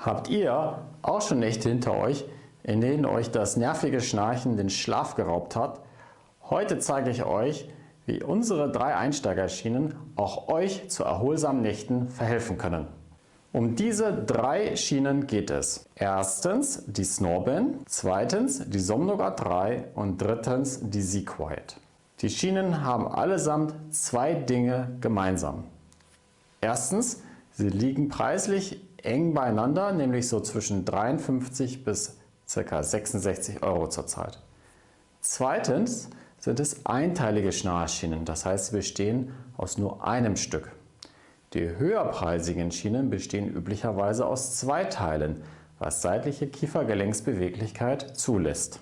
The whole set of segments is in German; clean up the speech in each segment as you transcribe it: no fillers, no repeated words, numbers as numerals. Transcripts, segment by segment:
Habt ihr auch schon Nächte hinter euch, in denen euch das nervige Schnarchen den Schlaf geraubt hat? Heute zeige ich euch, wie unsere 3 Einsteigerschienen auch euch zu erholsamen Nächten verhelfen können. Um diese 3 Schienen geht es. Erstens die Snorband, zweitens die Somnoguard 3 und drittens die Seaquiet. Die Schienen haben allesamt 2 Dinge gemeinsam. Erstens, sie liegen preislich eng beieinander, nämlich so zwischen 53 bis ca. 66 Euro zurzeit. Zweitens sind es einteilige Schnarchschienen, das heißt sie bestehen aus nur einem Stück. Die höherpreisigen Schienen bestehen üblicherweise aus 2 Teilen, was seitliche Kiefergelenksbeweglichkeit zulässt.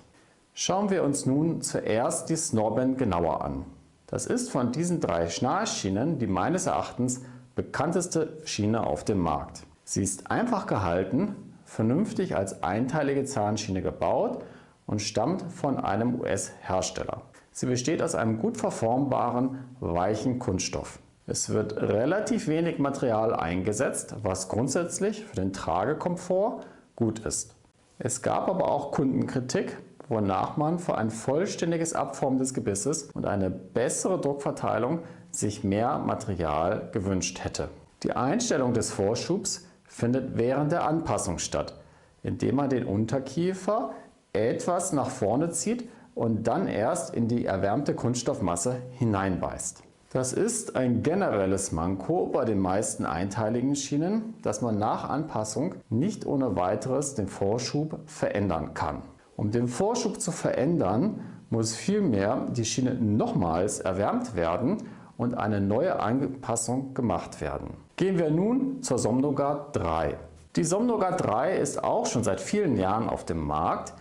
Schauen wir uns nun zuerst die Snorband genauer an. Das ist von diesen 3 Schnarchschienen die meines Erachtens bekannteste Schiene auf dem Markt. Sie ist einfach gehalten, vernünftig als einteilige Zahnschiene gebaut und stammt von einem US-Hersteller. Sie besteht aus einem gut verformbaren, weichen Kunststoff. Es wird relativ wenig Material eingesetzt, was grundsätzlich für den Tragekomfort gut ist. Es gab aber auch Kundenkritik, wonach man für ein vollständiges Abformen des Gebisses und eine bessere Druckverteilung sich mehr Material gewünscht hätte. Die Einstellung des Vorschubs findet während der Anpassung statt, indem man den Unterkiefer etwas nach vorne zieht und dann erst in die erwärmte Kunststoffmasse hineinbeißt. Das ist ein generelles Manko bei den meisten einteiligen Schienen, dass man nach Anpassung nicht ohne weiteres den Vorschub verändern kann. Um den Vorschub zu verändern, muss vielmehr die Schiene nochmals erwärmt werden und eine neue Anpassung gemacht werden. Gehen wir nun zur Somnoguard 3. Die Somnoguard 3 ist auch schon seit vielen Jahren auf dem Markt,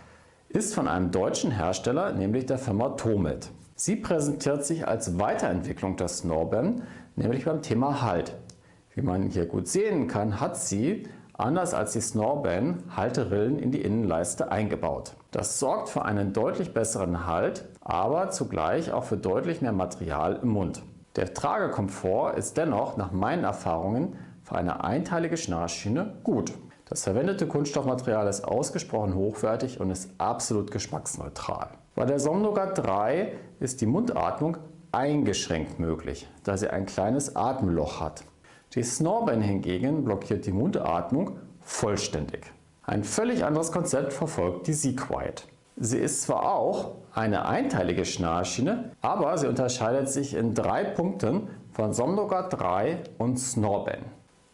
ist von einem deutschen Hersteller, nämlich der Firma Tomet. Sie präsentiert sich als Weiterentwicklung der Snorband, nämlich beim Thema Halt. Wie man hier gut sehen kann, hat sie, anders als die Snorband, Halterillen in die Innenleiste eingebaut. Das sorgt für einen deutlich besseren Halt, aber zugleich auch für deutlich mehr Material im Mund. Der Tragekomfort ist dennoch nach meinen Erfahrungen für eine einteilige Schnarchschiene gut. Das verwendete Kunststoffmaterial ist ausgesprochen hochwertig und ist absolut geschmacksneutral. Bei der Somnoguard 3 ist die Mundatmung eingeschränkt möglich, da sie ein kleines Atemloch hat. Die Snorband hingegen blockiert die Mundatmung vollständig. Ein völlig anderes Konzept verfolgt die Seaquiet. Sie ist zwar auch eine einteilige Schnarchschiene, aber sie unterscheidet sich in 3 Punkten von Somnoguard 3 und Snorband.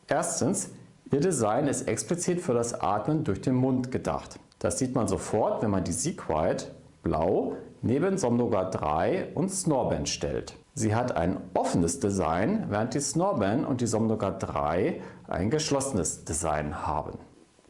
Erstens, ihr Design ist explizit für das Atmen durch den Mund gedacht. Das sieht man sofort, wenn man die Seaquiet blau neben Somnoguard 3 und Snorband stellt. Sie hat ein offenes Design, während die Snorband und die Somnoguard 3 ein geschlossenes Design haben.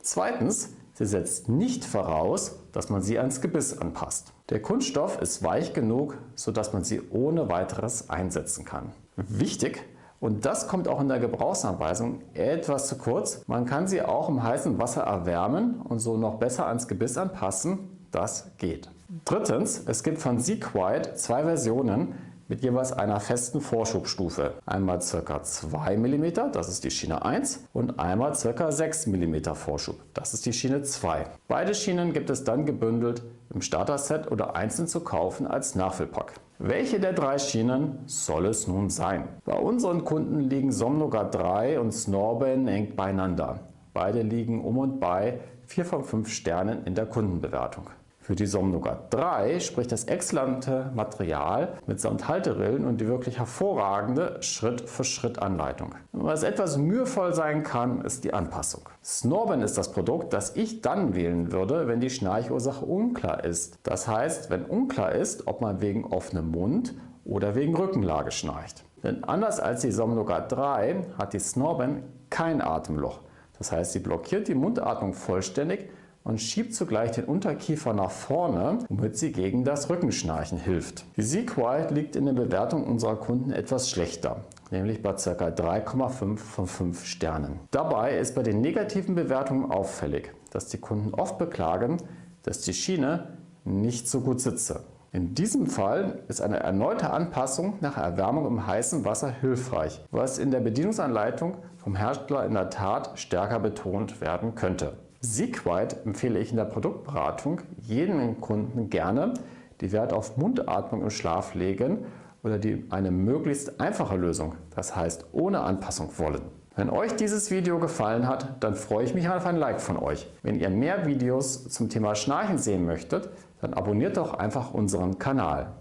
Zweitens, sie setzt nicht voraus, dass man sie ans Gebiss anpasst. Der Kunststoff ist weich genug, sodass man sie ohne weiteres einsetzen kann. Wichtig, und das kommt auch in der Gebrauchsanweisung etwas zu kurz, man kann sie auch im heißen Wasser erwärmen und so noch besser ans Gebiss anpassen. Das geht. Drittens, es gibt von Seaquiet 2 Versionen mit jeweils einer festen Vorschubstufe. Einmal ca. 2 mm, das ist die Schiene 1, und einmal ca. 6 mm Vorschub, das ist die Schiene 2. Beide Schienen gibt es dann gebündelt im Starter-Set oder einzeln zu kaufen als Nachfüllpack. Welche der 3 Schienen soll es nun sein? Bei unseren Kunden liegen Somnoguard 3 und Snorband eng beieinander. Beide liegen um und bei 4 von 5 Sternen in der Kundenbewertung. Für die Somnoguard 3 spricht das exzellente Material mitsamt Halterillen und die wirklich hervorragende Schritt-für-Schritt-Anleitung. Was etwas mühevoll sein kann, ist die Anpassung. Snorband ist das Produkt, das ich dann wählen würde, wenn die Schnarchursache unklar ist. Das heißt, wenn unklar ist, ob man wegen offenem Mund oder wegen Rückenlage schnarcht. Denn anders als die Somnoguard 3 hat die Snorband kein Atemloch. Das heißt, sie blockiert die Mundatmung vollständig und schiebt zugleich den Unterkiefer nach vorne, womit sie gegen das Rückenschnarchen hilft. Die Seaquiet liegt in der Bewertung unserer Kunden etwas schlechter, nämlich bei ca. 3,5 von 5 Sternen. Dabei ist bei den negativen Bewertungen auffällig, dass die Kunden oft beklagen, dass die Schiene nicht so gut sitze. In diesem Fall ist eine erneute Anpassung nach Erwärmung im heißen Wasser hilfreich, was in der Bedienungsanleitung vom Hersteller in der Tat stärker betont werden könnte. Seaquiet empfehle ich in der Produktberatung jedem Kunden gerne, die Wert auf Mundatmung im Schlaf legen oder die eine möglichst einfache Lösung, das heißt ohne Anpassung wollen. Wenn euch dieses Video gefallen hat, dann freue ich mich auf ein Like von euch. Wenn ihr mehr Videos zum Thema Schnarchen sehen möchtet, dann abonniert doch einfach unseren Kanal.